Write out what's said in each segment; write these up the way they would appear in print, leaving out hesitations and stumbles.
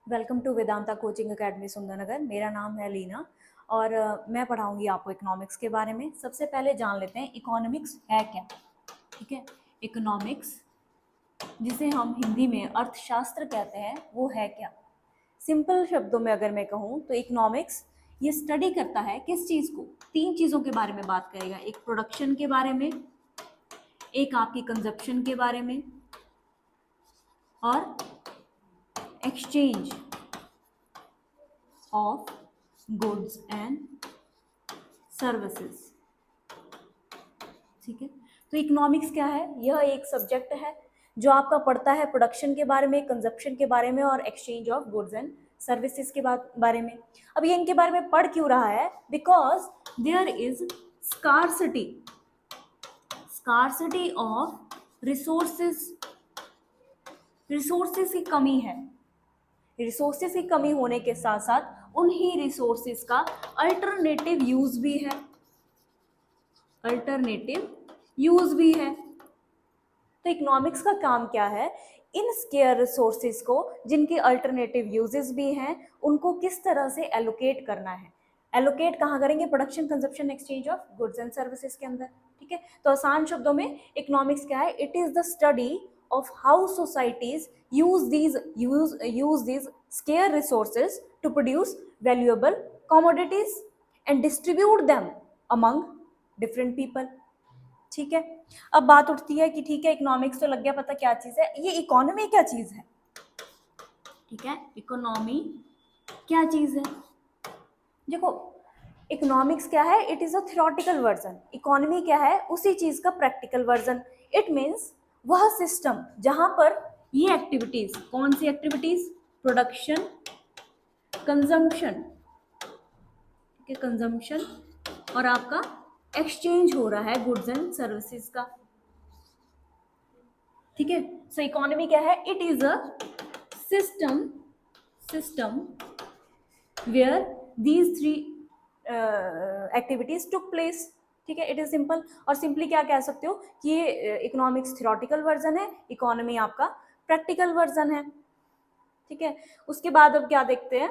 Welcome to Vedanta coaching academy Sundarnagar. मेरा नाम है लीना और मैं पढ़ाऊंगी आपको इकोनॉमिक्स के बारे में। सबसे पहले जान लेते हैं इकोनॉमिक्स है क्या। ठीक है, इकोनॉमिक्स जिसे हम हिंदी में अर्थशास्त्र कहते हैं वो है क्या। सिंपल शब्दों में अगर मैं कहूँ तो इकोनॉमिक्स ये स्टडी करता है किस चीज़ को, तीन चीज़ों के बारे में बात करेगा। एक प्रोडक्शन के बारे में, एक आपकी कंजप्शन के बारे में और exchange of goods and services. ठीक है, तो इकोनॉमिक्स क्या है? यह एक सब्जेक्ट है जो आपका पढ़ता है प्रोडक्शन के बारे में, कंजप्शन के बारे में और exchange of goods and services के बारे में। अब ये इनके बारे में पढ़ क्यों रहा है? Because there is scarcity scarcity of resources. Resources की कमी है। रिसोर्सेज की कमी होने के साथ साथ उन्हीं रिसोर्सेज का अल्टरनेटिव यूज भी है। अल्टरनेटिव यूज भी है। तो इकोनॉमिक्स का काम क्या है? इन स्केयर रिसोर्सेज को, जिनके अल्टरनेटिव यूजेस भी हैं, उनको किस तरह से एलोकेट करना है। एलोकेट कहाँ करेंगे? Production, consumption, exchange of goods and services के अंदर। ठीक है, तो आसान शब्दों में इकोनॉमिक्स क्या है? It is the study of how societies use these scarce resources to produce valuable commodities and distribute them among different people। ठीक है, अब बात उठती है कि ठीक है इकोनॉमिक्स तो लग गया पता क्या चीज है, ये इकोनॉमी क्या चीज है। ठीक है, इकोनॉमी क्या चीज है? देखो, इकोनॉमिक्स क्या है? It is a theoretical version. Economy क्या है? उसी चीज का प्रैक्टिकल वर्जन। इट मीन्स वह सिस्टम जहां पर ये एक्टिविटीज, कौन सी एक्टिविटीज? प्रोडक्शन, कंजम्पशन, ठीक है, कंजम्पशन और आपका एक्सचेंज हो रहा है गुड्स एंड सर्विसेज का। ठीक है, सो इकोनॉमी क्या है? It is a system where these three activities took place. ठीक है, इट इज सिंपल। और सिंपली क्या कह सकते हो कि ये इकोनॉमिक्स थ्योरेटिकल वर्जन है, इकोनॉमी आपका प्रैक्टिकल वर्जन है। ठीक है, उसके बाद अब क्या देखते हैं?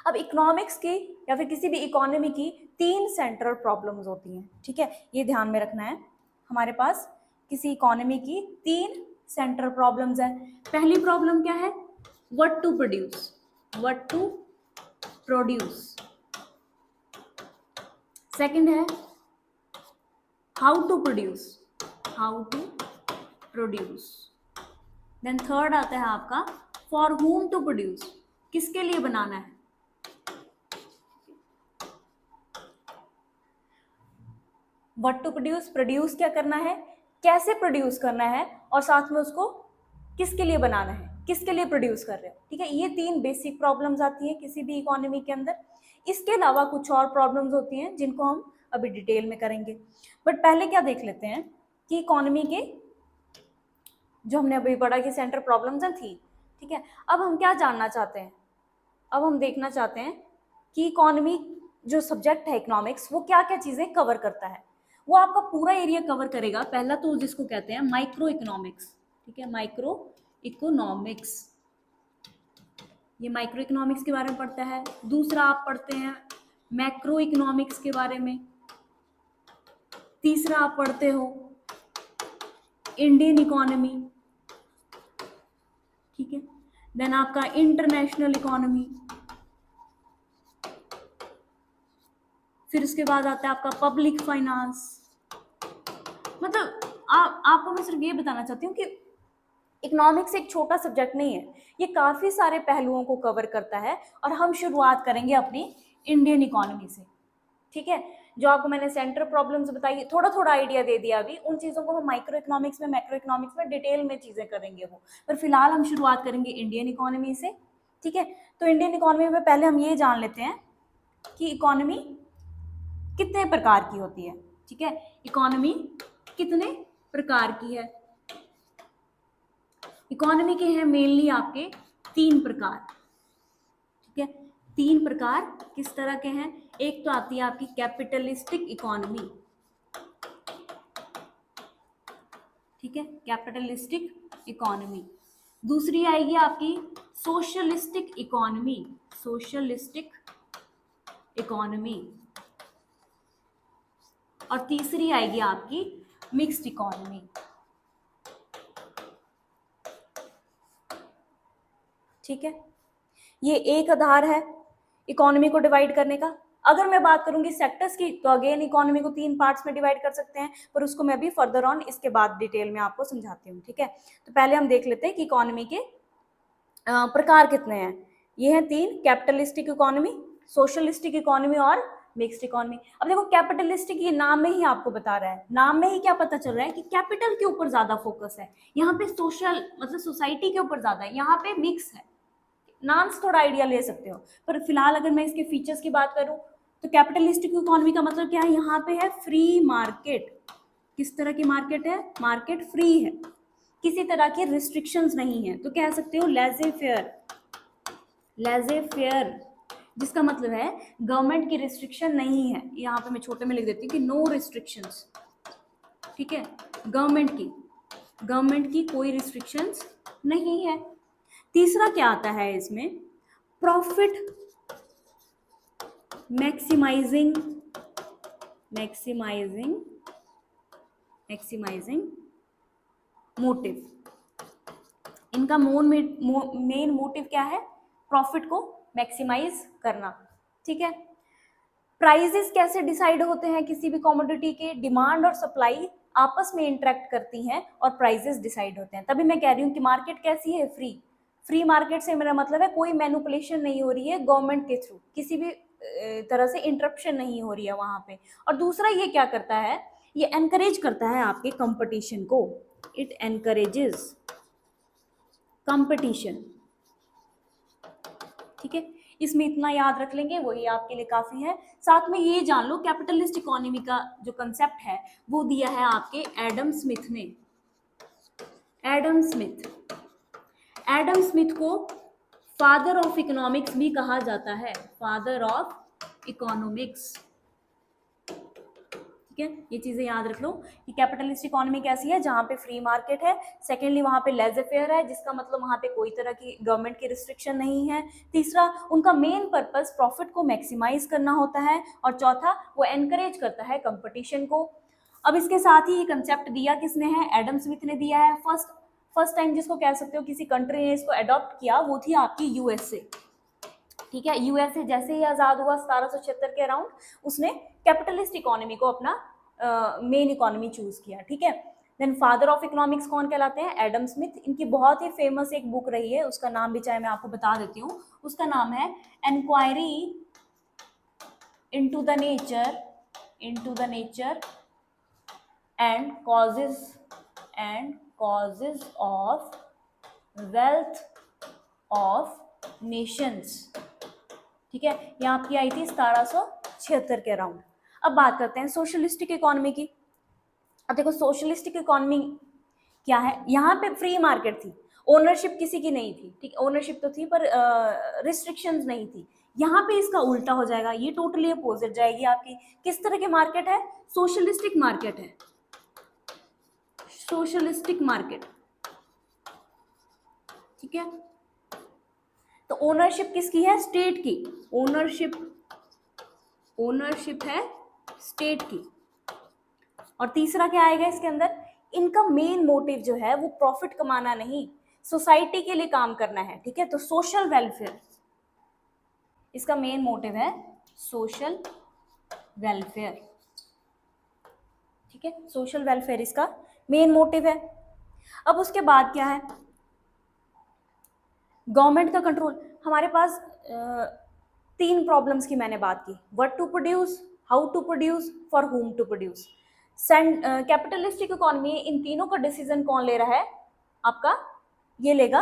अब इकोनॉमिक्स की या फिर किसी भी इकोनॉमी की तीन सेंट्रल प्रॉब्लम्स होती हैं। ठीक है, ये ध्यान में रखना है। हमारे पास किसी इकोनॉमी की तीन सेंट्रल प्रॉब्लम्स है। पहली प्रॉब्लम क्या है? What to produce. What to produce. Second है how to produce. How to produce. Then third आता है आपका फॉर whom टू प्रोड्यूस। किसके लिए बनाना है। व्हाट टू प्रोड्यूस, प्रोड्यूस क्या करना है, कैसे प्रोड्यूस करना है, और साथ में उसको किसके लिए बनाना है, किसके लिए प्रोड्यूस कर रहे हो। ठीक है, ये तीन बेसिक प्रॉब्लम्स आती हैं किसी भी इकोनॉमी के अंदर। इसके अलावा कुछ और प्रॉब्लम्स होती हैं जिनको हम अभी डिटेल में करेंगे। बट पहले क्या देख लेते हैं कि इकोनॉमी के जो हमने अभी पढ़ा कि सेंट्रल प्रॉब्लम्स थी। ठीक है, अब हम क्या जानना चाहते हैं? अब हम देखना चाहते हैं कि इकोनॉमी जो सब्जेक्ट है इकोनॉमिक्स, वो क्या क्या चीजें कवर करता है। वो आपका पूरा एरिया कवर करेगा। पहला तो जिसको कहते हैं माइक्रो इकोनॉमिक्स। ठीक है, माइक्रो इकोनॉमिक्स, ये माइक्रो इकोनॉमिक्स के बारे में पढ़ता है। दूसरा आप पढ़ते हैं मैक्रो इकोनॉमिक्स के बारे में। तीसरा आप पढ़ते हो इंडियन इकोनॉमी। ठीक है, देन आपका इंटरनेशनल इकोनॉमी। फिर उसके बाद आता है आपका पब्लिक फाइनेंस। मतलब आपको मैं सिर्फ ये बताना चाहती हूँ कि इकोनॉमिक्स एक छोटा सब्जेक्ट नहीं है, ये काफी सारे पहलुओं को कवर करता है। और हम शुरुआत करेंगे अपनी इंडियन इकोनॉमी से। ठीक है, जो आपको मैंने सेंट्रल प्रॉब्लम्स बताई, थोड़ा थोड़ा आइडिया दे दिया अभी, उन चीजों को हम माइक्रो इकोनॉमिक्स में, मैक्रो इकोनॉमिक्स में डिटेल में चीजें करेंगे वो। पर फिलहाल हम शुरुआत करेंगे इंडियन इकोनॉमी से। ठीक है, तो इंडियन इकोनॉमी में पहले हम ये जान लेते हैं कि इकोनॉमी कितने प्रकार की होती है। ठीक है, इकोनॉमी कितने प्रकार की है? इकोनॉमी के हैं मेनली आपके तीन प्रकार। ठीक है, तीन प्रकार किस तरह के हैं? एक तो आती है आपकी कैपिटलिस्टिक इकोनॉमी। ठीक है, कैपिटलिस्टिक इकोनॉमी। दूसरी आएगी आपकी सोशलिस्टिक इकोनॉमी, सोशलिस्टिक इकोनॉमी, और तीसरी आएगी आपकी मिक्स्ड इकोनॉमी। ठीक है, ये एक आधार है इकोनॉमी को डिवाइड करने का। अगर मैं बात करूंगी सेक्टर्स की तो अगेन इकोनॉमी को 3 पार्ट्स में डिवाइड कर सकते हैं, पर उसको मैं अभी फर्दर ऑन इसके बाद डिटेल में आपको समझाती हूँ। ठीक है, तो पहले हम देख लेते हैं कि इकोनॉमी के प्रकार कितने हैं। ये हैं 3, कैपिटलिस्टिक इकोनॉमी, सोशलिस्टिक इकोनॉमी और मिक्स्ड इकोनॉमी। अब देखो कैपिटलिस्टिक, ये नाम में ही आपको बता रहा है, नाम में ही क्या पता चल रहा है कि कैपिटल के ऊपर ज्यादा फोकस है, यहाँ पे सोशल मतलब सोसाइटी के ऊपर ज्यादा है, यहाँ पे मिक्स है। नाम से थोड़ा आइडिया ले सकते हो, पर फिलहाल अगर मैं इसके फीचर्स की बात करूं तो कैपिटलिस्टिक इकोनॉमी का मतलब क्या है, यहाँ पे है फ्री मार्केट। किस तरह की मार्केट है, मार्केट फ्री है, किसी तरह की रिस्ट्रिक्शंस नहीं है, तो कह सकते हो लेजे फेयर, लेजे फेयर, जिसका मतलब है गवर्नमेंट की रिस्ट्रिक्शन नहीं है। यहाँ पे मैं छोटे में लिख देती हूँ कि नो रिस्ट्रिक्शंस। ठीक है, गवर्नमेंट की कोई रिस्ट्रिक्शंस नहीं है। तीसरा क्या आता है इसमें, प्रॉफिट मैक्सिमाइजिंग मोटिव। इनका मेन मोटिव क्या है, प्रॉफिट को मैक्सिमाइज करना। ठीक है, प्राइजेस कैसे डिसाइड होते हैं किसी भी कमोडिटी के, डिमांड और सप्लाई आपस में इंटरेक्ट करती हैं और प्राइजेस डिसाइड होते हैं। तभी मैं कह रही हूँ कि मार्केट कैसी है, फ्री मार्केट से मेरा मतलब है कोई मैनिपुलेशन नहीं हो रही है गवर्नमेंट के थ्रू, किसी भी तरह से इंटरप्शन नहीं हो रही है वहां पे। और दूसरा ये क्या करता है, ये एनकरेज करता है आपके कंपटीशन को, इट एनकरेजेस कंपटीशन। ठीक है, इसमें इतना याद रख लेंगे वही आपके लिए काफी है। साथ में ये जान लो कैपिटलिस्ट इकोनॉमी का जो कंसेप्ट है वो दिया है आपके एडम स्मिथ ने। एडम स्मिथ को फादर ऑफ इकोनॉमिक्स भी कहा जाता है, फादर ऑफ इकोनॉमिक्स। ठीक है, ये चीजें याद रख लो कि कैपिटलिस्ट इकोनॉमी कैसी है, जहां पे फ्री मार्केट है। सेकेंडली वहां पे लेज़र फेयर है, जिसका मतलब वहां पे कोई तरह की गवर्नमेंट की रिस्ट्रिक्शन नहीं है। तीसरा, उनका मेन पर्पस प्रॉफिट को मैक्सिमाइज करना होता है। और चौथा, वो एनकरेज करता है कंपटीशन को। अब इसके साथ ही ये कंसेप्ट दिया किसने है, एडम स्मिथ ने दिया है। फर्स्ट टाइम जिसको कह सकते हो किसी कंट्री ने इसको अडॉप्ट किया वो थी आपकी यूएसए। ठीक है, यूएसए जैसे ही आजाद हुआ 1776 के अराउंड, उसने कैपिटलिस्ट इकोनॉमी को अपना मेन इकोनॉमी चूज किया। ठीक है, देन फादर ऑफ इकोनॉमिक्स कौन कहलाते हैं, एडम स्मिथ। इनकी बहुत ही फेमस एक बुक रही है, उसका नाम भी चाहे मैं आपको बता देती हूँ, उसका नाम है enquiry into the nature and causes of wealth of Nations. ठीक है, ये आपकी आई थी 1776 के अराउंड। अब बात करते हैं सोशलिस्टिक इकोनॉमी की। अब देखो सोशलिस्टिक इकोनॉमी क्या है, यहाँ पे फ्री मार्केट थी, ओनरशिप किसी की नहीं थी। ठीक, ओनरशिप तो थी पर रिस्ट्रिक्शंस नहीं थी। यहाँ पे इसका उल्टा हो जाएगा, ये टोटली अपोजिट जाएगी आपकी। किस तरह की मार्केट है, सोशलिस्टिक मार्केट है, सोशलिस्टिक मार्केट। ठीक है, तो ओनरशिप किसकी है, स्टेट की, ओनरशिप है स्टेट की। और तीसरा क्या आएगा इसके अंदर, इनका मेन मोटिव जो है वो प्रॉफिट कमाना नहीं, सोसाइटी के लिए काम करना है। ठीक है, तो सोशल वेलफेयर इसका मेन मोटिव है, सोशल वेलफेयर। ठीक है, सोशल वेलफेयर इसका मेन मोटिव है। अब उसके बाद क्या है, गवर्नमेंट का कंट्रोल। हमारे पास 3 प्रॉब्लम्स की मैंने बात की, what to produce, how to produce, for whom to produce. Capitalistic economy, इन तीनों का डिसीजन कौन ले रहा है आपका, ये लेगा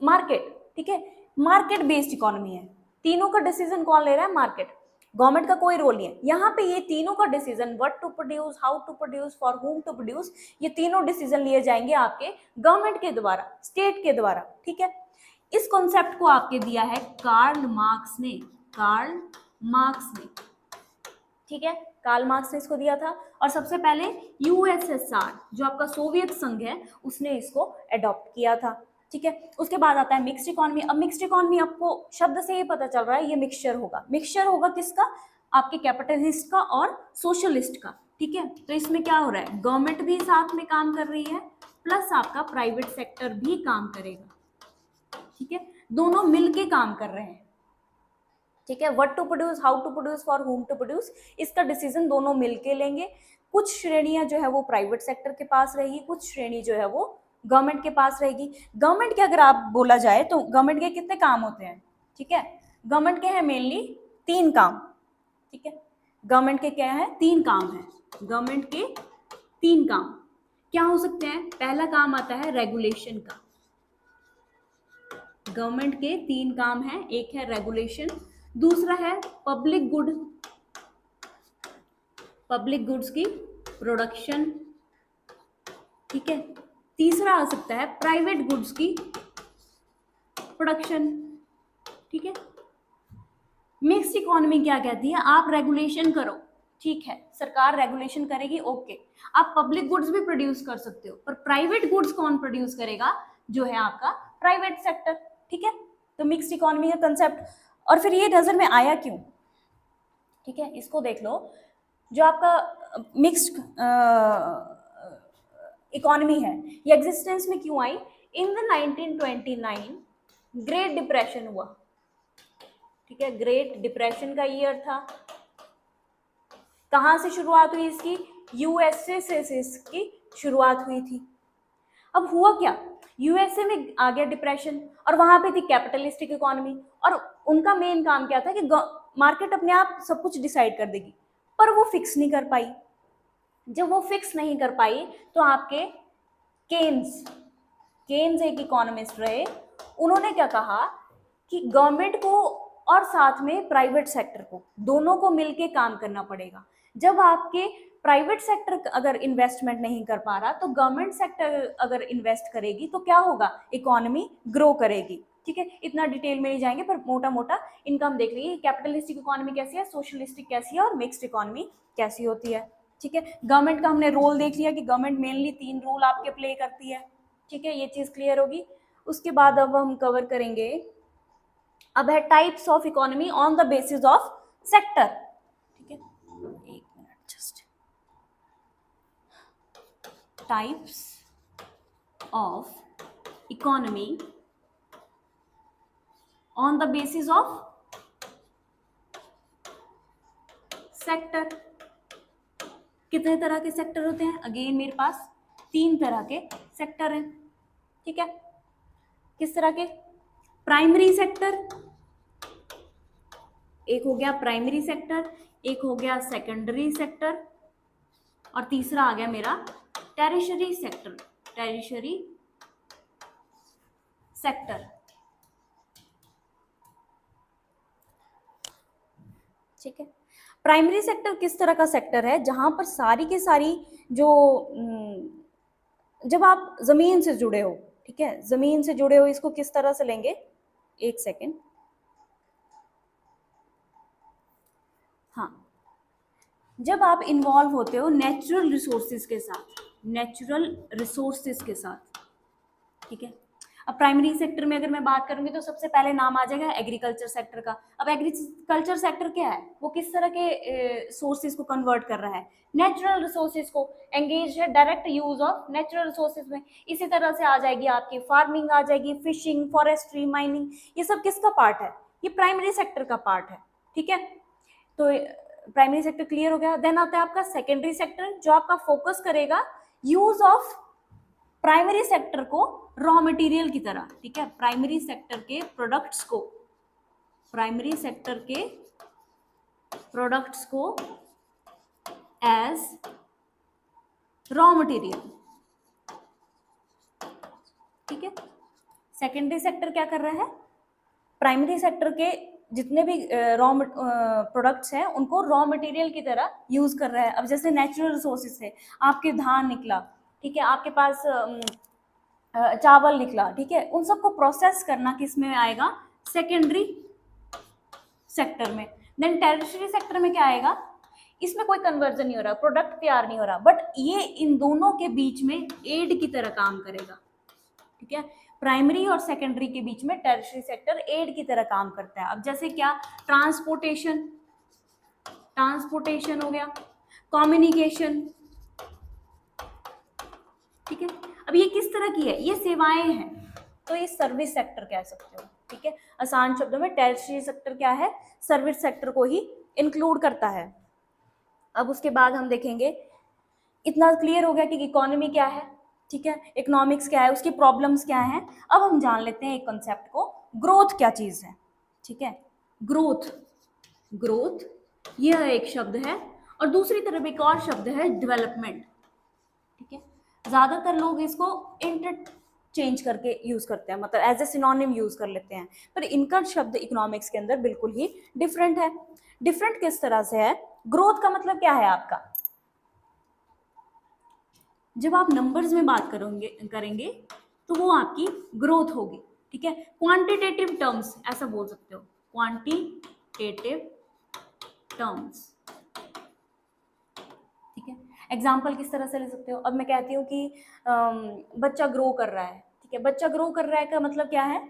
मार्केट। ठीक है, मार्केट बेस्ड इकोनॉमी है, तीनों का डिसीजन कौन ले रहा है, मार्केट। गवर्नमेंट का कोई रोल नहीं है यहाँ पे। ये तीनों का decision, what to produce, how to produce, for whom to produce, ये तीनों डिसीजन लिए जाएंगे आपके गवर्नमेंट के द्वारा, स्टेट के द्वारा। ठीक है, इस कॉन्सेप्ट को आपके दिया है कार्ल मार्क्स ने। ठीक है, कार्ल मार्क्स ने इसको दिया था। और सबसे पहले यूएसएसआर जो आपका सोवियत संघ है उसने इसको अडॉप्ट किया था। ठीक है, उसके बाद आता है मिक्स्ड इकोनॉमी। अब मिक्स्ड इकोनॉमी आपको शब्द से ही पता चल रहा है ये मिक्सचर होगा। मिक्सचर होगा किसका? आपके कैपिटलिस्ट का और सोशलिस्ट का। ठीक है, तो इसमें क्या हो रहा है, गवर्नमेंट भी साथ में काम कर रही है प्लस आपका प्राइवेट सेक्टर भी काम करेगा। ठीक है, दोनों मिलके काम कर रहे हैं। ठीक है, what to produce, how to produce, for whom to produce, इसका डिसीजन दोनों मिलके लेंगे। कुछ श्रेणियां जो है वो प्राइवेट सेक्टर के पास रहेगी, कुछ श्रेणी जो है वो गवर्नमेंट के पास रहेगी। गवर्नमेंट के अगर आप बोला जाए तो गवर्नमेंट के कितने काम होते हैं? ठीक है, गवर्नमेंट के हैं मेनली 3 काम। ठीक है, गवर्नमेंट के क्या है? 3 काम है। गवर्नमेंट के 3 काम क्या हो सकते हैं? पहला काम आता है रेगुलेशन का। गवर्नमेंट के 3 काम हैं, एक है रेगुलेशन, दूसरा है पब्लिक गुड, पब्लिक गुड्स की प्रोडक्शन। ठीक है, तीसरा आ सकता है प्राइवेट गुड्स की प्रोडक्शन। ठीक है, मिक्स्ड इकोनॉमी क्या कहती है? आप रेगुलेशन करो, ठीक है, सरकार रेगुलेशन करेगी, ओके, आप पब्लिक गुड्स भी प्रोड्यूस कर सकते हो, पर प्राइवेट गुड्स कौन प्रोड्यूस करेगा? जो है आपका प्राइवेट सेक्टर। ठीक है, तो मिक्स्ड इकोनॉमी का कंसेप्ट। और फिर ये नजर में आया क्यों? ठीक है, इसको देख लो, जो आपका मिक्स्ड इकोनॉमी है ये एग्जिस्टेंस में क्यों आई? इन द 1929 ग्रेट डिप्रेशन हुआ। ठीक है, ग्रेट डिप्रेशन का ईयर था। कहां से शुरुआत हुई इसकी? यूएसए से इसकी शुरुआत हुई थी। अब हुआ क्या, यूएसए में आ गया डिप्रेशन और वहां पे थी कैपिटलिस्टिक इकोनॉमी, और उनका मेन काम क्या था कि मार्केट अपने आप सब कुछ डिसाइड कर देगी, पर वो फिक्स नहीं कर पाई। जब वो फिक्स नहीं कर पाई तो आपके केन्स एक इकोनॉमिस्ट रहे, उन्होंने क्या कहा कि गवर्नमेंट को और साथ में प्राइवेट सेक्टर को, दोनों को मिलके काम करना पड़ेगा। जब आपके प्राइवेट सेक्टर अगर इन्वेस्टमेंट नहीं कर पा रहा तो गवर्नमेंट सेक्टर अगर इन्वेस्ट करेगी तो क्या होगा? इकोनॉमी ग्रो करेगी। ठीक है, इतना डिटेल में नहीं जाएंगे, पर मोटा मोटा इनका हम देख लीजिए, कैपिटलिस्टिक इकोनॉमी कैसी है, सोशलिस्टिक कैसी है और मिक्स्ड इकोनॉमी कैसी होती है। ठीक है, गवर्नमेंट का हमने रोल देख लिया कि गवर्नमेंट मेनली 3 रोल आपके प्ले करती है। ठीक है, ये चीज क्लियर होगी। उसके बाद अब हम कवर करेंगे, अब है types of economy on the basis of sector. ठीक है, एक minute just, types of economy on the basis of sector. कितने तरह के सेक्टर होते हैं? अगेन मेरे पास 3 तरह के सेक्टर हैं। ठीक है, किस तरह के? प्राइमरी सेक्टर, एक हो गया प्राइमरी सेक्टर, एक हो गया सेकेंडरी सेक्टर, और तीसरा आ गया मेरा टेरिशरी सेक्टर। Tertiary sector. ठीक है, प्राइमरी सेक्टर किस तरह का सेक्टर है? जहां पर सारी की सारी जो जब आप जमीन से जुड़े हो, ठीक है, जमीन से जुड़े हो, इसको किस तरह से लेंगे? एक सेकेंड, हाँ, जब आप इन्वॉल्व होते हो नेचुरल रिसोर्सेज के साथ, नेचुरल रिसोर्सेज के साथ। ठीक है, अब प्राइमरी सेक्टर में अगर मैं बात करूंगी तो सबसे पहले नाम आ जाएगा एग्रीकल्चर सेक्टर का। अब एग्रीकल्चर सेक्टर क्या है? वो किस तरह के सोर्सेज को कन्वर्ट कर रहा है? नेचुरल रिसोर्सेज को, एंगेज है direct use of natural resources में। इसी तरह से आ जाएगी आपकी फार्मिंग, आ जाएगी फिशिंग, फॉरेस्ट्री, माइनिंग, ये सब किसका पार्ट है? ये प्राइमरी सेक्टर का पार्ट है। ठीक है, तो प्राइमरी सेक्टर क्लियर हो गया। देन आता है आपका सेकेंडरी सेक्टर, जो आपका फोकस करेगा यूज ऑफ प्राइमरी सेक्टर को रॉ मटेरियल की तरह। ठीक है, प्राइमरी सेक्टर के प्रोडक्ट्स को, प्राइमरी सेक्टर के प्रोडक्ट्स को एज रॉ मटेरियल। ठीक है, सेकेंडरी सेक्टर क्या कर रहा है? प्राइमरी सेक्टर के जितने भी रॉ प्रोडक्ट्स हैं उनको रॉ मटेरियल की तरह यूज कर रहा है। अब जैसे नेचुरल रिसोर्सेज से आपके धान निकला, ठीक है, आपके पास चावल निकला, ठीक है, उन सबको प्रोसेस करना किस में आएगा? सेकेंडरी सेक्टर में। देन टेरिशरी सेक्टर में क्या आएगा? इसमें कोई कन्वर्जन नहीं हो रहा, प्रोडक्ट तैयार नहीं हो रहा, बट ये इन दोनों के बीच में एड की तरह काम करेगा, ठीक है। प्राइमरी और सेकेंडरी के बीच में टर्शियरी सेक्टर एड की तरह काम करता है। अब जैसे क्या, ट्रांसपोर्टेशन, ट्रांसपोर्टेशन हो गया, कम्युनिकेशन, ठीक है। अब ये किस तरह की है, ये सेवाएं हैं, तो ये सर्विस सेक्टर कह सकते हो, ठीक है। आसान शब्दों में टर्शियरी सेक्टर क्या है, सर्विस सेक्टर को ही इंक्लूड करता है। अब उसके बाद हम देखेंगे, इतना क्लियर हो गया कि इकोनॉमी क्या है, ठीक है, इकोनॉमिक्स क्या है, उसकी प्रॉब्लम्स क्या हैं। अब हम जान लेते हैं एक कॉन्सेप्ट को, ग्रोथ क्या चीज है, ठीक है। ग्रोथ, ग्रोथ यह एक शब्द है, और दूसरी तरफ एक और शब्द है डेवलपमेंट, ठीक है। ज्यादातर लोग इसको इंटरचेंज करके यूज करते हैं, मतलब एज ए सिनोनिम यूज कर लेते हैं, पर इनका शब्द इकोनॉमिक्स के अंदर बिल्कुल ही डिफरेंट है। डिफरेंट किस तरह से है, ग्रोथ का मतलब क्या है आपका, जब आप नंबर्स में बात करेंगे तो वो आपकी ग्रोथ होगी, ठीक है। क्वांटिटेटिव टर्म्स ऐसा बोल सकते हो, क्वांटिटेटिव टर्म्स, ठीक है। एग्जाम्पल किस तरह से ले सकते हो, अब मैं कहती हूँ कि बच्चा ग्रो कर रहा है, ठीक है। बच्चा ग्रो कर रहा है का मतलब क्या है,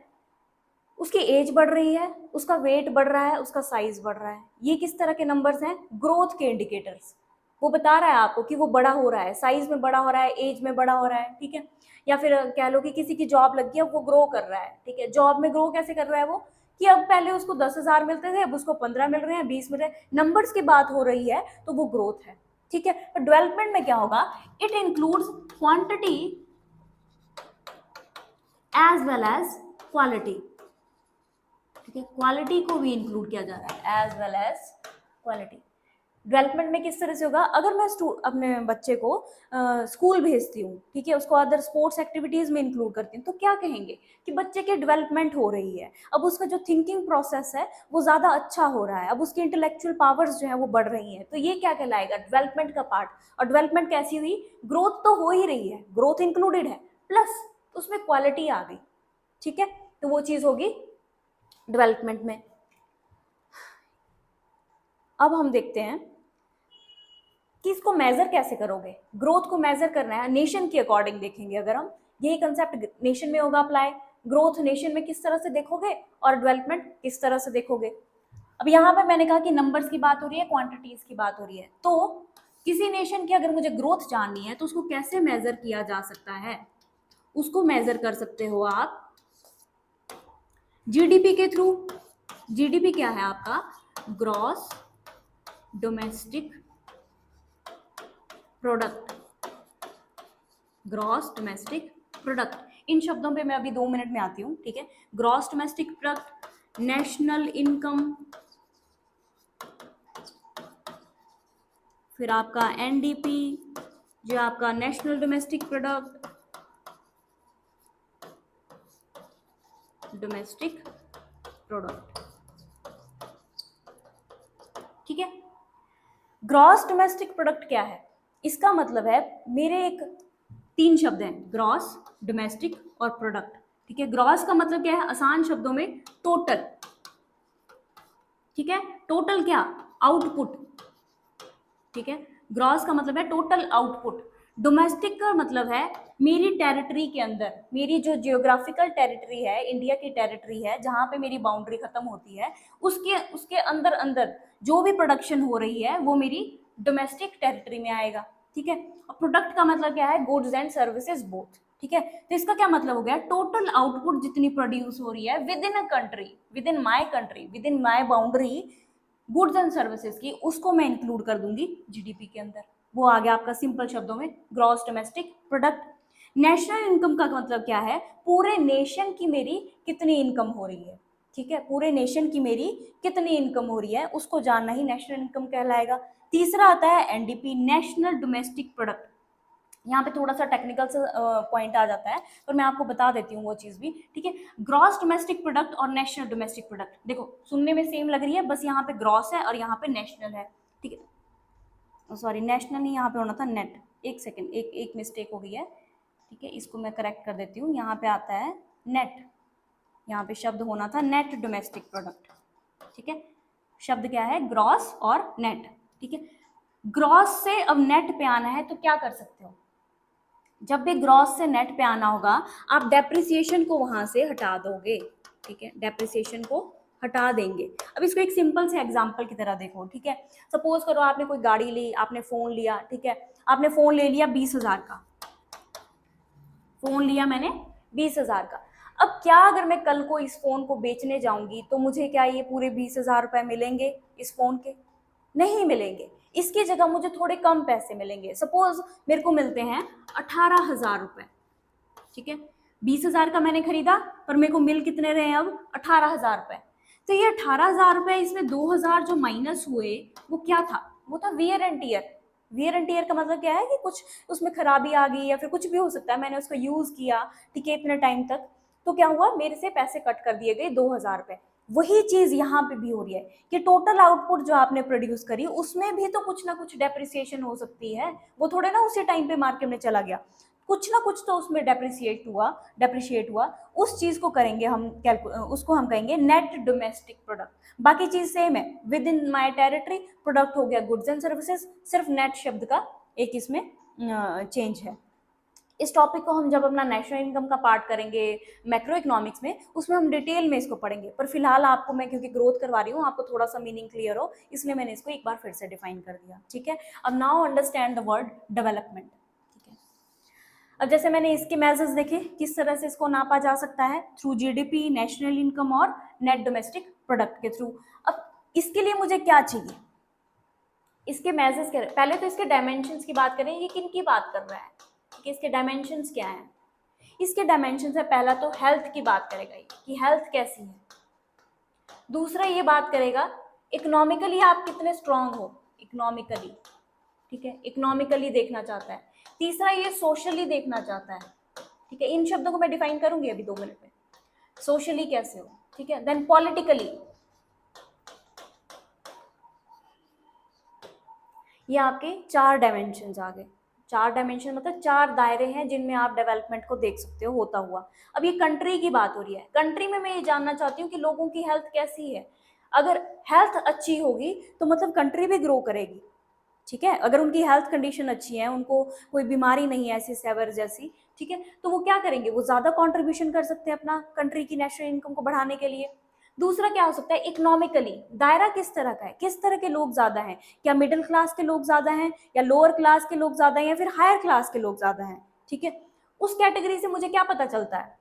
उसकी एज बढ़ रही है, उसका वेट बढ़ रहा है, उसका साइज बढ़ रहा है, ये किस तरह के नंबर्स हैं, ग्रोथ के इंडिकेटर्स। वो बता रहा है आपको कि वो बड़ा हो रहा है, साइज में बड़ा हो रहा है, एज में बड़ा हो रहा है, ठीक है। या फिर कह लो कि किसी की जॉब लग गई, अब वो ग्रो कर रहा है, ठीक है। जॉब में ग्रो कैसे कर रहा है वो, कि अब पहले उसको 10,000 मिलते थे, अब उसको 15 मिल रहे हैं, 20 मिल रहे हैं, नंबर्स की बात हो रही है, तो वो ग्रोथ है, ठीक है। पर डेवलपमेंट में क्या होगा, it includes quantity as well as quality, ठीक है। क्वालिटी को भी इंक्लूड किया जा रहा है, as well as quality. Development में किस तरह से होगा, अगर मैं अपने बच्चे को स्कूल भेजती हूँ, ठीक है, उसको अदर स्पोर्ट्स एक्टिविटीज में इंक्लूड करती हूँ, तो क्या कहेंगे कि बच्चे की डेवलपमेंट हो रही है, अब उसका जो थिंकिंग प्रोसेस है वो ज़्यादा अच्छा हो रहा है, अब उसकी इंटेलेक्चुअल पावर्स जो है वो बढ़ रही हैं, तो ये क्या कहलाएगा, डेवलपमेंट का पार्ट। और डेवलपमेंट कैसी हुई, ग्रोथ तो हो ही रही है, ग्रोथ इंक्लूडेड है, प्लस उसमें क्वालिटी आ गई, ठीक है, तो वो चीज़ होगी डेवलपमेंट में। अब हम देखते हैं कि इसको मेजर कैसे करोगे, ग्रोथ को मेजर करना है नेशन के अकॉर्डिंग देखेंगे, अगर हम यही कंसेप्ट नेशन में होगा अप्लाई, ग्रोथ नेशन में किस तरह से देखोगे और डेवलपमेंट किस तरह से देखोगे। अब यहाँ पे मैंने कहा कि नंबर्स की बात हो रही है, क्वांटिटीज की बात हो रही है, तो किसी नेशन की अगर मुझे ग्रोथ जाननी है तो उसको कैसे मेजर किया जा सकता है, उसको मेजर कर सकते हो आप जीडीपी के थ्रू। जीडीपी क्या है आपका, gross domestic product, gross domestic product, इन शब्दों पे मैं अभी 2 मिनट में आती हूँ, ठीक है। Gross domestic product, national income, फिर आपका एनडीपी जो आपका national domestic product, domestic product, ठीक है। ग्रॉस डोमेस्टिक प्रोडक्ट क्या है, इसका मतलब है मेरे एक 3 शब्द हैं, ग्रॉस, डोमेस्टिक और प्रोडक्ट, ठीक है। ग्रॉस का मतलब क्या है, आसान शब्दों में टोटल, ठीक है। टोटल क्या, आउटपुट, ठीक है। ग्रॉस का मतलब है टोटल आउटपुट। डोमेस्टिक का मतलब है मेरी टेरिटरी के अंदर, मेरी जो जियोग्राफिकल टेरिटरी है, इंडिया की टेरिटरी है, जहां पे मेरी बाउंड्री खत्म होती है, उसके उसके अंदर अंदर जो भी प्रोडक्शन हो रही है वो मेरी डोमेस्टिक टेरिटरी में आएगा, ठीक है। और प्रोडक्ट का मतलब क्या है, गुड्स एंड सर्विसेज बोथ, ठीक है। तो इसका क्या मतलब हो गया, टोटल आउटपुट जितनी प्रोड्यूस हो रही है with in a country, with in my country, with in my boundary, goods and services की, उसको मैं इंक्लूड कर दूंगी जीडीपी के अंदर। वो आ गया आपका सिंपल शब्दों में gross domestic product. National income का मतलब क्या है, पूरे नेशन की मेरी कितनी इनकम हो रही है, ठीक है। पूरे नेशन की मेरी कितनी इनकम हो रही है उसको जानना ही नेशनल इनकम कहलाएगा। तीसरा आता है एनडीपी, नेशनल डोमेस्टिक प्रोडक्ट। यहाँ पे थोड़ा सा टेक्निकल सा पॉइंट आ जाता है, पर मैं आपको बता देती हूँ वो चीज़ भी, ठीक है। ग्रॉस डोमेस्टिक प्रोडक्ट और नेशनल डोमेस्टिक प्रोडक्ट देखो सुनने में सेम लग रही है, बस यहाँ पे ग्रॉस है और यहाँ पे नेशनल है, ठीक है। सॉरी, नेशनल नहीं, यहाँ पे होना था नेट, एक सेकेंड, एक मिस्टेक हो गई है, ठीक है, इसको मैं करेक्ट कर देती हूँ। यहाँ पे आता है नेट, यहाँ पे शब्द होना था नेट डोमेस्टिक प्रोडक्ट, ठीक है। शब्द क्या है, ग्रॉस और नेट, ठीक है। ग्रॉस से अब नेट पे आना है तो क्या कर सकते हो, जब भी ग्रॉस से नेट पे आना होगा आप डेप्रिसिएशन को वहां से हटा दोगे, ठीक है, डेप्रिसिएशन को हटा देंगे। अब इसको एक सिंपल से एग्जांपल की तरह देखो, ठीक है। सपोज करो आपने कोई गाड़ी ली, आपने फोन लिया, ठीक है, आपने फोन ले लिया 20,000 का, फोन लिया मैंने 20,000 का। अब क्या अगर मैं कल को इस फोन को बेचने जाऊंगी तो मुझे क्या ये पूरे 20,000 रुपए मिलेंगे इस फोन के? नहीं मिलेंगे। इसकी जगह मुझे थोड़े कम पैसे मिलेंगे। सपोज मेरे को मिलते हैं 18,000 रुपए, ठीक है, 20,000 का मैंने खरीदा पर मेरे को मिल कितने रहे हैं अब? 18,000 रुपए। तो ये 18,000 रुपए, इसमें 2,000 जो माइनस हुए वो क्या था? वो था wear and tear. Wear and tear का मतलब क्या है कि कुछ उसमें खराबी आ गई या फिर कुछ भी हो सकता है, मैंने उसको यूज किया, ठीक है, इतने टाइम तक, तो क्या हुआ, मेरे से पैसे कट कर दिए गए 2,000 रुपए। वही चीज यहाँ पे भी हो रही है कि टोटल आउटपुट जो आपने प्रोड्यूस करी उसमें भी तो कुछ ना कुछ डेप्रिसिएशन हो सकती है। वो थोड़े ना उसी टाइम पे मार्केट में चला गया, कुछ ना कुछ तो उसमें डेप्रिशिएट हुआ। उस चीज को करेंगे हम, उसको हम कहेंगे नेट डोमेस्टिक प्रोडक्ट। बाकी चीज सेम है, with in my territory product हो गया गुड्स एंड सर्विसेज, सिर्फ नेट शब्द का एक इसमें चेंज है। इस टॉपिक को हम जब अपना नेशनल इनकम का पार्ट करेंगे मैक्रो इकोनॉमिक्स में, उसमें हम डिटेल में इसको पढ़ेंगे, पर फिलहाल आपको मैं क्योंकि ग्रोथ करवा रही हूँ, आपको थोड़ा सा मीनिंग क्लियर हो इसलिए मैंने इसको एक बार फिर से डिफाइन कर दिया, ठीक है। अब now understand the word development, ठीक है। अब जैसे मैंने इसके मेजर्स देखे, किस तरह से इसको नापा जा सकता है, थ्रू जीडीपी, नेशनल इनकम और नेट डोमेस्टिक प्रोडक्ट के थ्रू। अब इसके लिए मुझे क्या चाहिए, इसके मेजर्स क्या, पहले तो इसके डायमेंशंस की बात करें, ये किन की बात कर रहा है कि इसके डायमेंशंस क्या हैं। इसके डायमेंशंस है, पहला तो हेल्थ की बात करेगा कि हेल्थ कैसी है। दूसरा ये बात करेगा इकोनॉमिकली आप कितने स्ट्रांग हो, इकोनॉमिकली, ठीक है, इकोनॉमिकली देखना चाहता है। तीसरा ये सोशली देखना चाहता है, ठीक है, इन शब्दों को मैं डिफाइन करूंगी अभी 2 मिनट में, सोशली कैसे हो, ठीक है। देन पॉलिटिकली, ये आपके 4 डायमेंशन आ गए। 4 डायमेंशन मतलब 4 दायरे हैं जिनमें आप डेवलपमेंट को देख सकते हो होता हुआ। अब ये कंट्री की बात हो रही है, कंट्री में मैं ये जानना चाहती हूँ कि लोगों की हेल्थ कैसी है। अगर हेल्थ अच्छी होगी तो मतलब कंट्री भी ग्रो करेगी, ठीक है। अगर उनकी हेल्थ कंडीशन अच्छी है, उनको कोई बीमारी नहीं है ऐसी सेवर जैसी, ठीक है, तो वो क्या करेंगे, वो ज्यादा कंट्रीब्यूशन कर सकते हैं अपना कंट्री की नेशनल इनकम को बढ़ाने के लिए। दूसरा क्या हो सकता है, इकोनॉमिकली दायरा किस तरह का है, किस तरह के लोग ज्यादा हैं, क्या मिडिल क्लास के लोग ज्यादा हैं या लोअर क्लास के लोग ज्यादा हैं या फिर हायर क्लास के लोग ज्यादा हैं, ठीक है। उस कैटेगरी से मुझे क्या पता चलता है,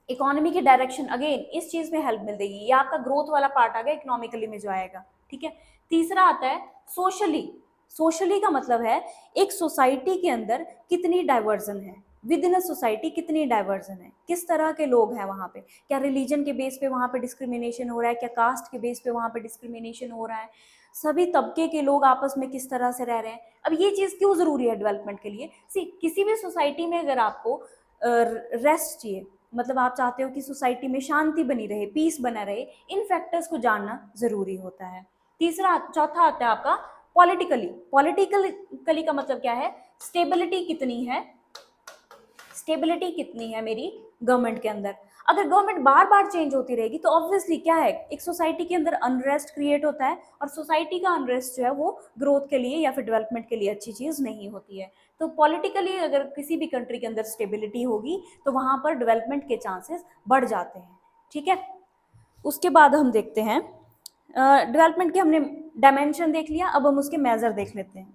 इकोनॉमी की डायरेक्शन, अगेन इस चीज में हेल्प मिल देगी। ये आपका ग्रोथ वाला पार्ट आ गया इकोनॉमिकली में जो आएगा, ठीक है। तीसरा आता है सोशली। सोशली का मतलब है एक सोसाइटी के अंदर कितनी डाइवर्जन है, विद इन अ सोसाइटी कितनी डाइवर्जन है, किस तरह के लोग हैं वहां पे, क्या रिलीजन के बेस पे वहां पे डिस्क्रिमिनेशन हो रहा है, क्या कास्ट के बेस पे वहां पे डिस्क्रिमिनेशन हो रहा है, सभी तबके के लोग आपस में किस तरह से रह रहे हैं। अब ये चीज क्यों जरूरी है डेवलपमेंट के लिए, सी किसी भी सोसाइटी में अगर आपको रेस्ट चाहिए, मतलब आप चाहते हो कि सोसाइटी में शांति बनी रहे, पीस बना रहे, इन फैक्टर्स को जानना जरूरी होता है। चौथा आता है आपका पॉलिटिकली। पॉलिटिकली का मतलब क्या है, स्टेबिलिटी कितनी है, स्टेबिलिटी कितनी है मेरी गवर्नमेंट के अंदर। अगर गवर्नमेंट बार बार चेंज होती रहेगी तो ऑब्वियसली क्या है, एक सोसाइटी के अंदर अनरेस्ट क्रिएट होता है, और सोसाइटी का अनरेस्ट जो है वो ग्रोथ के लिए या फिर डेवलपमेंट के लिए अच्छी चीज नहीं होती है। तो पॉलिटिकली अगर किसी भी कंट्री के अंदर स्टेबिलिटी होगी तो वहां पर डेवलपमेंट के चांसेस बढ़ जाते हैं, ठीक है। उसके बाद हम देखते हैं डेवलपमेंट के, हमने डायमेंशन देख लिया, अब हम उसके मेजर देख लेते हैं,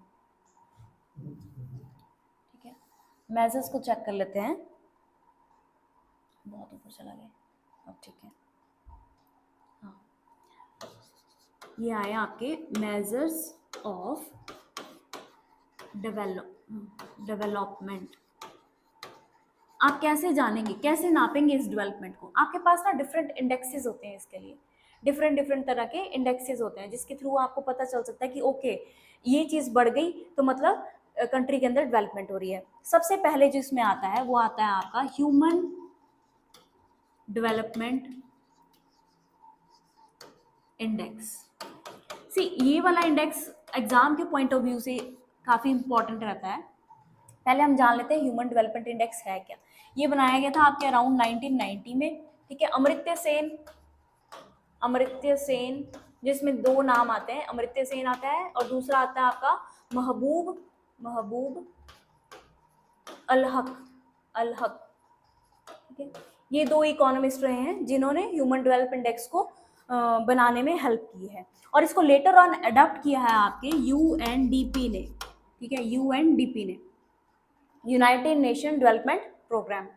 ठीक है। मेजर्स को चेक कर लेते हैं, बहुत ऊपर चला गया, अब ठीक है। हाँ, ये आए आपके मेजर्स ऑफ डेवलपमेंट। आप कैसे जानेंगे, कैसे नापेंगे इस डेवलपमेंट को, आपके पास ना डिफरेंट इंडेक्सेस होते हैं इसके लिए, डिफरेंट तरह के इंडेक्सेस होते हैं जिसके थ्रू आपको पता चल सकता है कि ओके ये चीज़ बढ़ गई तो मतलब कंट्री के अंदर डेवलपमेंट हो रही है। सबसे पहले जो इसमें आता है वो आता है आपका ह्यूमन डेवलपमेंट इंडेक्स। सी ये वाला इंडेक्स एग्जाम के पॉइंट ऑफ व्यू से काफ़ी इंपॉर्टेंट रहता है। पहले हम जान लेते हैं ह्यूमन डेवलपमेंट इंडेक्स है क्या। ये बनाया गया था आपके अराउंड 1990 में, ठीक है। अमर्त्य सेन जिसमें दो नाम आते हैं, अमर्त्य सेन आता है और दूसरा आता है आपका महबूब अल हक। ठीक है, ये दो इकोनॉमिस्ट रहे हैं जिन्होंने ह्यूमन डेवलपमेंट इंडेक्स को बनाने में हेल्प की है, और इसको लेटर ऑन अडॉप्ट किया है आपके यूएनडीपी ने। ठीक है, यूएनडीपी ने, यूनाइटेड नेशन डेवलपमेंट प्रोग्राम।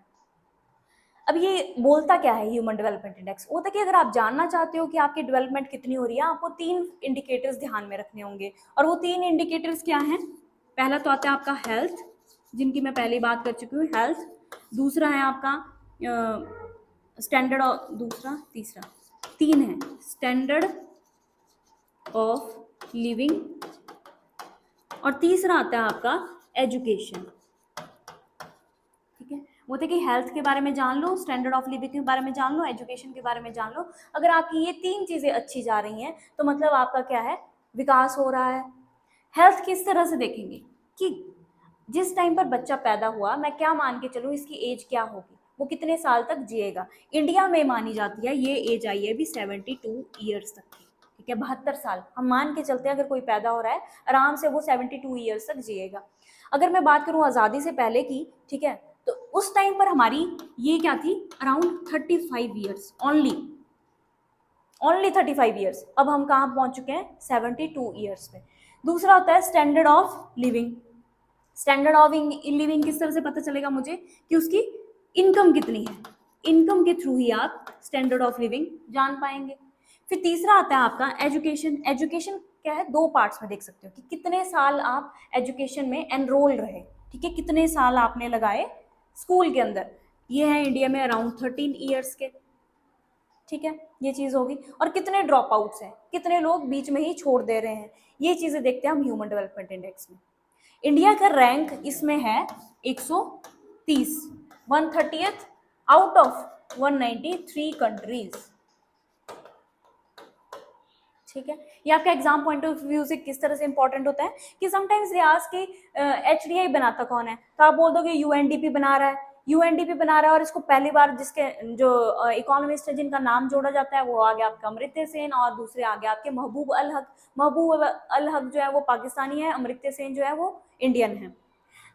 अब ये बोलता क्या है ह्यूमन डेवलपमेंट इंडेक्स? वो था कि अगर आप जानना चाहते हो कि आपकी डेवलपमेंट कितनी हो रही है, आपको 3 इंडिकेटर्स ध्यान में रखने होंगे, और वो 3 इंडिकेटर्स क्या हैं? पहला तो आता है आपका हेल्थ, जिनकी मैं पहले बात कर चुकी हूँ, हेल्थ। दूसरा है आपका स्टैंडर्ड ऑफ, दूसरा तीसरा 3 है, स्टैंडर्ड ऑफ लिविंग, और तीसरा आता है आपका एजुकेशन। ठीक है, वो थे कि हेल्थ के बारे में जान लो, स्टैंडर्ड ऑफ लिविंग के बारे में जान लो, एजुकेशन के बारे में जान लो। अगर आपकी ये 3 चीज़ें अच्छी जा रही हैं तो मतलब आपका क्या है, विकास हो रहा है। हेल्थ किस तरह से देखेंगे कि जिस टाइम पर बच्चा पैदा हुआ, मैं क्या मान के चलूँ इसकी एज क्या होगी, वो कितने साल तक जिएगा। इंडिया में मानी जाती है ये एज आई है अभी 72 ईयर्स तक की। ठीक है, 72 साल हम मान के चलते हैं, अगर कोई पैदा हो रहा है आराम से वो 72 ईयर्स तक जिएगा। अगर मैं बात करूँ आज़ादी से पहले की, ठीक है, तो उस टाइम पर हमारी ये क्या थी, अराउंड 35 ईयर्स ओनली 35 ईयर्स। अब हम कहाँ पहुंच चुके हैं, 72 ईयर्स पे। दूसरा होता है standard of living. Standard of living किस तरह से पता चलेगा मुझे, कि उसकी इनकम कितनी है, इनकम के थ्रू ही आप स्टैंडर्ड ऑफ लिविंग जान पाएंगे। फिर तीसरा आता है आपका एजुकेशन। एजुकेशन क्या है, 2 पार्ट्स में देख सकते हो कि कितने साल आप एजुकेशन में एनरोल रहे। ठीक है, कितने साल आपने लगाए स्कूल के अंदर। ये है इंडिया में अराउंड 13 ईयर्स के। ठीक है, ये चीज़ होगी। और कितने ड्रॉप आउट्स हैं, कितने लोग बीच में ही छोड़ दे रहे हैं, ये चीज़ें देखते हैं हम ह्यूमन डेवलपमेंट इंडेक्स में। इंडिया का रैंक इसमें है 130, 130th आउट ऑफ 193 कंट्रीज। ठीक है, ये आपका एग्जाम पॉइंट ऑफ व्यू से किस तरह से इंपॉर्टेंट होता है कि समटाइम्स रियाज की एचडीआई बनाता कौन है, तो आप बोल दोगे यूएनडीपी बना रहा है, यूएनडीपी बना रहा है, और इसको पहली बार जिसके जो इकोनॉमिस्ट है जिनका नाम जोड़ा जाता है वो आ गया आपका अमर्त्य सेन, और दूसरे आ गया आपके महबूब अल हक। महबूब अल हक जो है वो पाकिस्तानी है, अमर्त्य सेन जो है वो इंडियन है।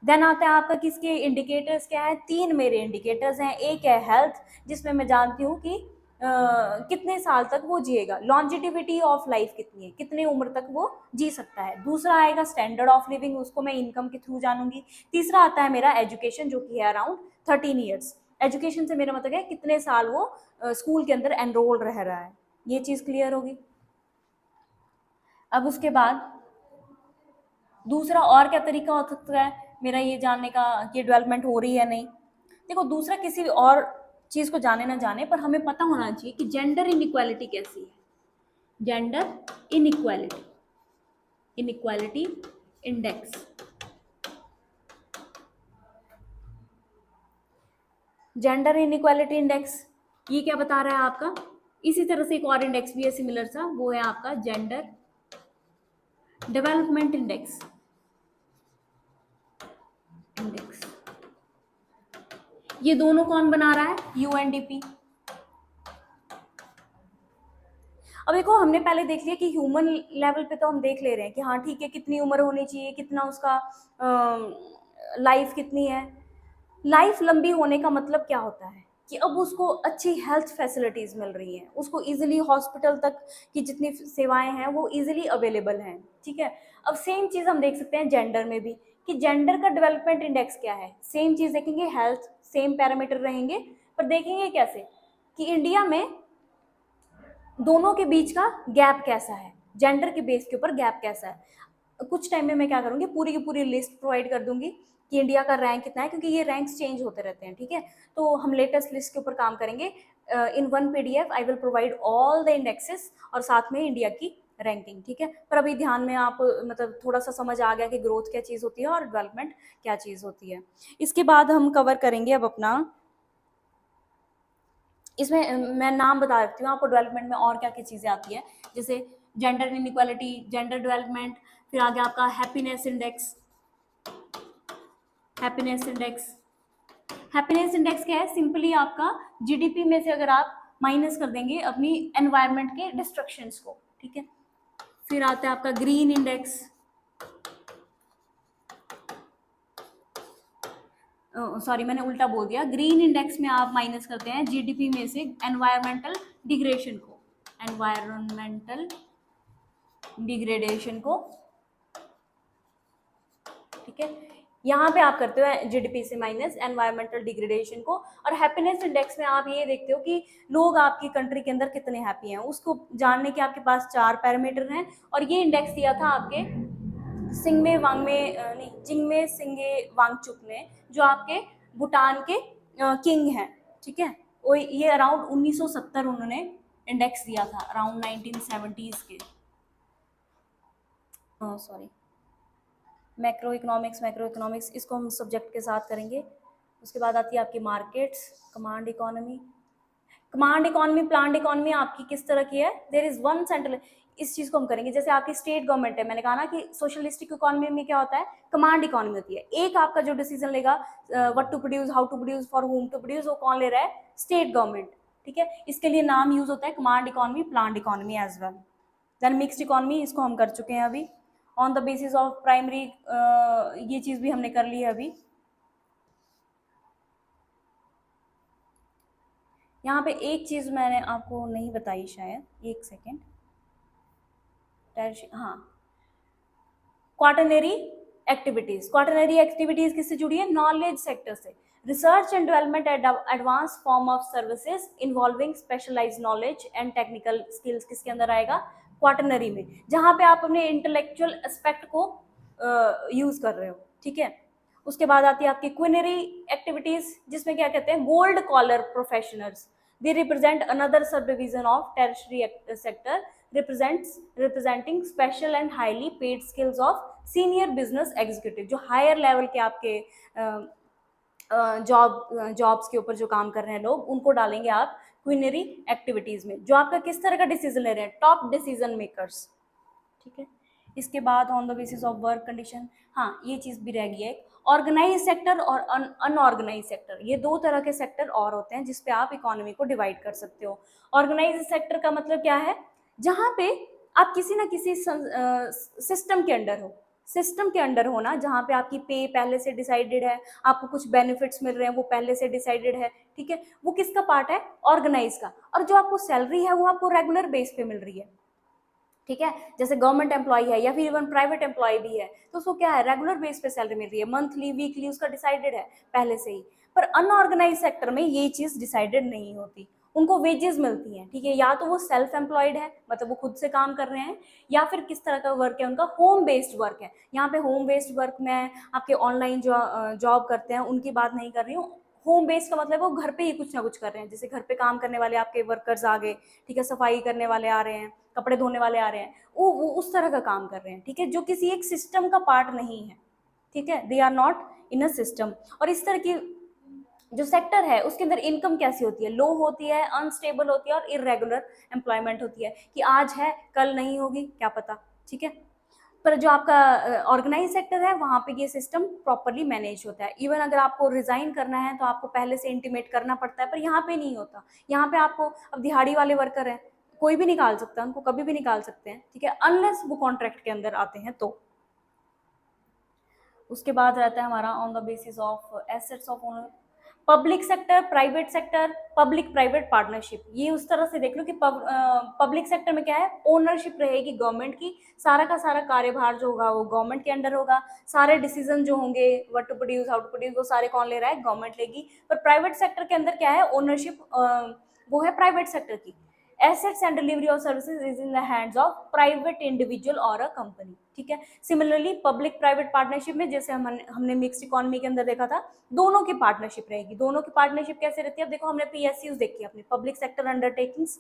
देन आता है आपका किसके इंडिकेटर्स क्या है, 3 मेरे इंडिकेटर्स हैं। एक है हेल्थ, जिसमें मैं जानती हूँ कि कितने साल तक वो जिएगा, लॉन्जिटिविटी ऑफ लाइफ कितनी है, कितने उम्र तक वो जी सकता है। दूसरा आएगा स्टैंडर्ड ऑफ लिविंग, उसको मैं इनकम के थ्रू जानूंगी। तीसरा आता है मेरा एजुकेशन, जो कि है अराउंड 13 ईयर्स। एजुकेशन से मेरा मतलब है कितने साल वो स्कूल के अंदर एनरोल रह रहा है। ये चीज़ क्लियर होगी। अब उसके बाद दूसरा और क्या तरीका हो सकता है मेरा ये जानने का कि डेवलपमेंट हो रही है नहीं। देखो, दूसरा किसी भी और चीज़ को जाने ना जाने, पर हमें पता होना चाहिए कि जेंडर इनइक्वालिटी कैसी है। Gender inequality, inequality index. Gender inequality index ये क्या बता रहा है आपका, इसी तरह से एक और इंडेक्स भी है सिमिलर सा, वो है आपका जेंडर डेवलपमेंट इंडेक्स। ये दोनों कौन बना रहा है, यूएनडीपी। अब देखो, हमने पहले देख लिया कि ह्यूमन लेवल पे तो हम देख ले रहे हैं कि हाँ ठीक है, कितनी उम्र होनी चाहिए, कितना उसका लाइफ कितनी है। लाइफ लंबी होने का मतलब क्या होता है कि अब उसको अच्छी हेल्थ फैसिलिटीज़ मिल रही हैं, उसको इजीली हॉस्पिटल तक की जितनी सेवाएं हैं वो इजीली अवेलेबल हैं। ठीक है, अब सेम चीज़ हम देख सकते हैं जेंडर में भी, कि जेंडर का डेवलपमेंट इंडेक्स क्या है। सेम चीज़ देखेंगे, हेल्थ सेम पैरामीटर रहेंगे, पर देखेंगे कैसे कि इंडिया में दोनों के बीच का गैप कैसा है, जेंडर के बेस के ऊपर गैप कैसा है। कुछ टाइम में मैं क्या करूँगी, पूरी की पूरी लिस्ट प्रोवाइड कर दूंगी कि इंडिया का रैंक कितना है, क्योंकि ये रैंक्स चेंज होते रहते हैं। ठीक है, तो हम लेटेस्ट लिस्ट के ऊपर काम करेंगे। In one PDF I will provide all the indexes और साथ में इंडिया की रैंकिंग। ठीक है, पर अभी ध्यान में आप मतलब थोड़ा सा समझ आ गया कि ग्रोथ क्या चीज़ होती है और डेवलपमेंट क्या चीज़ होती है। इसके बाद हम कवर करेंगे अब अपना, इसमें मैं नाम बता देती हूँ आपको डेवलपमेंट में और क्या क्या चीज़ें आती है, जैसे जेंडर इनइक्वालिटी, जेंडर डेवलपमेंट, फिर आगे आपका happiness index. Happiness index, happiness index क्या है, सिंपली आपका जीडीपी में से अगर आप माइनस कर देंगे अपनी एनवायरनमेंट के डिस्ट्रक्शंस को, ठीक है। फिर आता है आपका ग्रीन इंडेक्स, सॉरी मैंने उल्टा बोल दिया, ग्रीन इंडेक्स में आप माइनस करते हैं जीडीपी में से एनवायरमेंटल डिग्रेडेशन को, एनवायरमेंटल डिग्रेडेशन को, ठीक है। यहाँ पे आप करते हो जीडीपी से माइनस एनवायरमेंटल डिग्रेडेशन को। और हैप्पीनेस इंडेक्स में आप ये देखते हो कि लोग आपकी कंट्री के अंदर कितने हैप्पी हैं, उसको जानने के आपके पास 4 पैरामीटर हैं। और ये इंडेक्स दिया था आपके सिंगमे वांगमे नहीं जिंगमे सिंगे वांगचुक ने, जो आपके भूटान के किंग हैं, ठीक है। वो ये अराउंड 1970 उन्होंने इंडेक्स दिया था, अराउंड 1970s के, सॉरी मैक्रो इकोनॉमिक्स इसको हम सब्जेक्ट के साथ करेंगे। उसके बाद आती है आपकी markets, command economy, planned economy आपकी किस तरह की है, देयर इज वन सेंट्रल, इस चीज को हम करेंगे। जैसे आपकी स्टेट गवर्नमेंट है, मैंने कहा ना कि सोशलिस्टिक इकोनॉमी में क्या होता है, कमांड इकोनॉमी होती है। एक आपका जो डिसीजन लेगा what to produce, how to produce, for whom to produce, वो कौन ले रहा है, स्टेट गवर्नमेंट, ठीक है। इसके लिए नाम यूज होता है command economy, planned economy as well. Then mixed economy, इसको हम कर चुके हैं अभी। On the basis of primary, ये चीज भी हमने कर ली है अभी। यहाँ पे एक चीज मैंने आपको नहीं बताई शायद, एक सेकेंड, हाँ, क्वाटरनरी एक्टिविटीज किससे जुड़ी है, नॉलेज सेक्टर से। Research and development advance form of services involving specialised knowledge and technical skills किसके अंदर आएगा, क्वाटरनरी में, जहां पे आप अपने इंटेलेक्चुअल एस्पेक्ट को यूज कर रहे हो, ठीक है। उसके बाद आती है आपकी क्विनरी एक्टिविटीज, जिसमें क्या कहते हैं, gold collar professionals, they represent another sub division of tertiary sector, representing special and highly paid skills of senior business executive, जो हायर लेवल के आपके जॉब्स के ऊपर जो काम कर रहे हैं लोग, उनको डालेंगे आप क्विनरी एक्टिविटीज में, जो आपका किस तरह का डिसीजन ले रहे हैं, टॉप डिसीजन मेकर्स, ठीक है। इसके बाद on the basis of work condition, हाँ ये चीज भी रह गई है, ऑर्गेनाइज सेक्टर और अनऑर्गेनाइज सेक्टर, ये दो तरह के सेक्टर और होते हैं जिसपे आप इकोनॉमी को डिवाइड कर सकते हो। ऑर्गेनाइज सेक्टर का मतलब क्या है, जहां पे आप किसी ना किसी सिस्टम के अंडर हो, सिस्टम के अंडर होना, जहाँ पे आपकी पे पहले से डिसाइडेड है, आपको कुछ बेनिफिट्स मिल रहे हैं वो पहले से डिसाइडेड है, ठीक है। वो किसका पार्ट है, ऑर्गेनाइज का। और जो आपको सैलरी है वो आपको रेगुलर बेस पे मिल रही है, ठीक है। जैसे गवर्नमेंट एम्प्लॉय है या फिर इवन प्राइवेट एम्प्लॉय भी है, तो उसको क्या है, रेगुलर बेस पे सैलरी मिल रही है, मंथली वीकली उसका डिसाइडेड है पहले से ही। पर अनऑर्गेनाइज सेक्टर में ये चीज डिसाइडेड नहीं होती, उनको वेजेस मिलती हैं, ठीक है। या तो वो सेल्फ एम्प्लॉयड है, मतलब वो खुद से काम कर रहे हैं, या फिर किस तरह का वर्क है उनका, होम बेस्ड वर्क है। यहाँ पे होम बेस्ड वर्क में आपके ऑनलाइन जो जॉब करते हैं उनकी बात नहीं कर रही हूँ। होम बेस्ड का मतलब वो घर पे ही कुछ ना कुछ कर रहे हैं, जैसे घर पे काम करने वाले आपके वर्कर्स आ गए, ठीक है, सफाई करने वाले आ रहे हैं, कपड़े धोने वाले आ रहे हैं, वो उस तरह का काम कर रहे हैं, ठीक है, जो किसी एक सिस्टम का पार्ट नहीं है, ठीक है, they are not in a system. और इस तरह की जो सेक्टर है उसके अंदर इनकम कैसी होती है, लो होती है, अनस्टेबल होती है और इरेगुलर एम्प्लॉयमेंट होती है, कि आज है कल नहीं होगी क्या पता, ठीक है। पर जो आपका ऑर्गेनाइज सेक्टर है वहां पे ये सिस्टम प्रॉपरली मैनेज होता है। इवन अगर आपको रिजाइन करना है तो आपको पहले से इंटीमेट करना पड़ता है, पर यहाँ पे नहीं होता। यहाँ पे आपको, अब दिहाड़ी वाले वर्कर हैं, कोई भी निकाल सकता है, उनको कभी भी निकाल सकते हैं, ठीक है, अनलेस वो कॉन्ट्रैक्ट के अंदर आते हैं तो। उसके बाद रहता है हमारा on the basis of assets of owner, public sector, private sector, public private partnership. ये उस तरह से देख लो कि पब्लिक सेक्टर में क्या है, ओनरशिप रहेगी गवर्नमेंट की, सारा का सारा कार्यभार जो होगा वो गवर्नमेंट के अंडर होगा, सारे डिसीजन जो होंगे, what to produce, how to produce, वो सारे कौन ले रहा है, गवर्नमेंट लेगी। पर प्राइवेट सेक्टर के अंदर क्या है, ओनरशिप वो है प्राइवेट सेक्टर की। Assets and delivery of services is in the hands of private individual और अ कंपनी, ठीक है। सिमिलरली पब्लिक प्राइवेट पार्टनरशिप में, जैसे हमने मिक्स्ड इकोनॉमी के अंदर देखा था, दोनों की पार्टनरशिप रहेगी। दोनों की पार्टनरशिप कैसे रहती है, अब देखो हमने पीएसयूज देखी है अपनी, पब्लिक सेक्टर अंडरटेकिंग्स,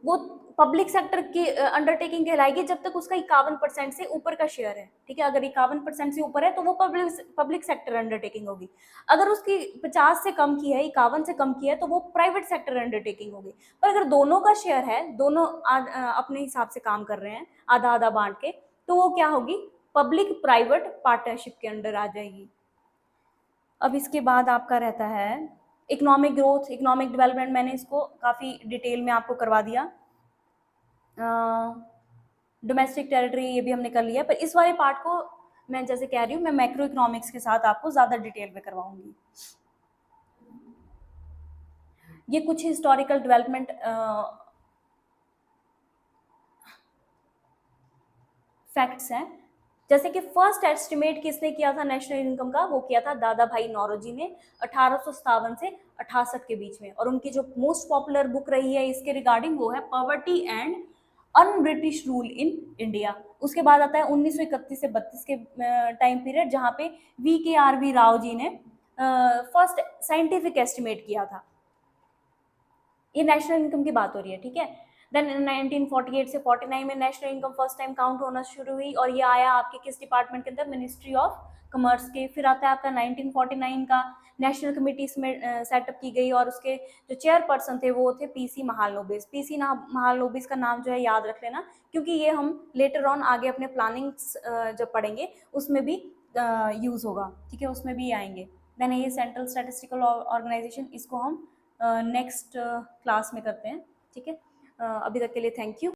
वो पब्लिक सेक्टर की अंडरटेकिंग कहलाएगी जब तक उसका 51% से ऊपर का शेयर है, ठीक है। अगर 51% से ऊपर है तो वो पब्लिक सेक्टर अंडरटेकिंग होगी। अगर उसकी 50 से कम की है, 51 से कम की है, तो वो प्राइवेट सेक्टर अंडरटेकिंग होगी। पर अगर दोनों का शेयर है, दोनों अपने हिसाब से काम कर रहे हैं, आधा आधा बांट के, तो वो क्या होगी, पब्लिक प्राइवेट पार्टनरशिप के अंडर आ जाएगी। अब इसके बाद आपका रहता है इकोनॉमिक ग्रोथ, इकोनॉमिक डेवलपमेंट, मैंने इसको काफी डिटेल में आपको करवा दिया। डोमेस्टिक टेरिटरी ये भी हमने कर लिया, पर इस वाले पार्ट को मैं जैसे कह रही हूँ, मैं मैक्रो इकोनॉमिक्स के साथ आपको ज़्यादा डिटेल में करवाऊंगी। ये कुछ हिस्टोरिकल डेवलपमेंट फैक्ट्स हैं। जैसे कि फर्स्ट एस्टिमेट किसने किया था नेशनल इनकम का, वो किया था दादा भाई नौरोजी ने 1857 से 68 के बीच में। और उनकी जो मोस्ट पॉपुलर बुक रही है इसके रिगार्डिंग वो है poverty and un British rule in India. उसके बाद आता है 1931 से 32 के टाइम पीरियड, जहाँ पे VKRV राव जी ने फर्स्ट साइंटिफिक एस्टिमेट किया था। ये नेशनल इनकम की बात हो रही है, ठीक है। देन 1948 से 49 में national income first time count होना शुरू हुई, और ये आया आपके किस डिपार्टमेंट के अंदर, मिनिस्ट्री ऑफ कॉमर्स के। फिर आता है आपका 1949 का नेशनल कमेटी इसमें सेटअप की गई, और उसके जो चेयरपर्सन थे वो थे PC महालनोबिस। PC महालनोबिस का नाम जो है याद रख लेना, क्योंकि ये हम लेटर ऑन आगे अपने प्लानिंग्स जब पढ़ेंगे उसमें भी यूज़ होगा, ठीक है, उसमें भी आएंगे। देन ये सेंट्रल स्टैटिस्टिकल ऑर्गेनाइजेशन, इसको हम नेक्स्ट क्लास में करते हैं, ठीक है। अभी तक के लिए थैंक यू।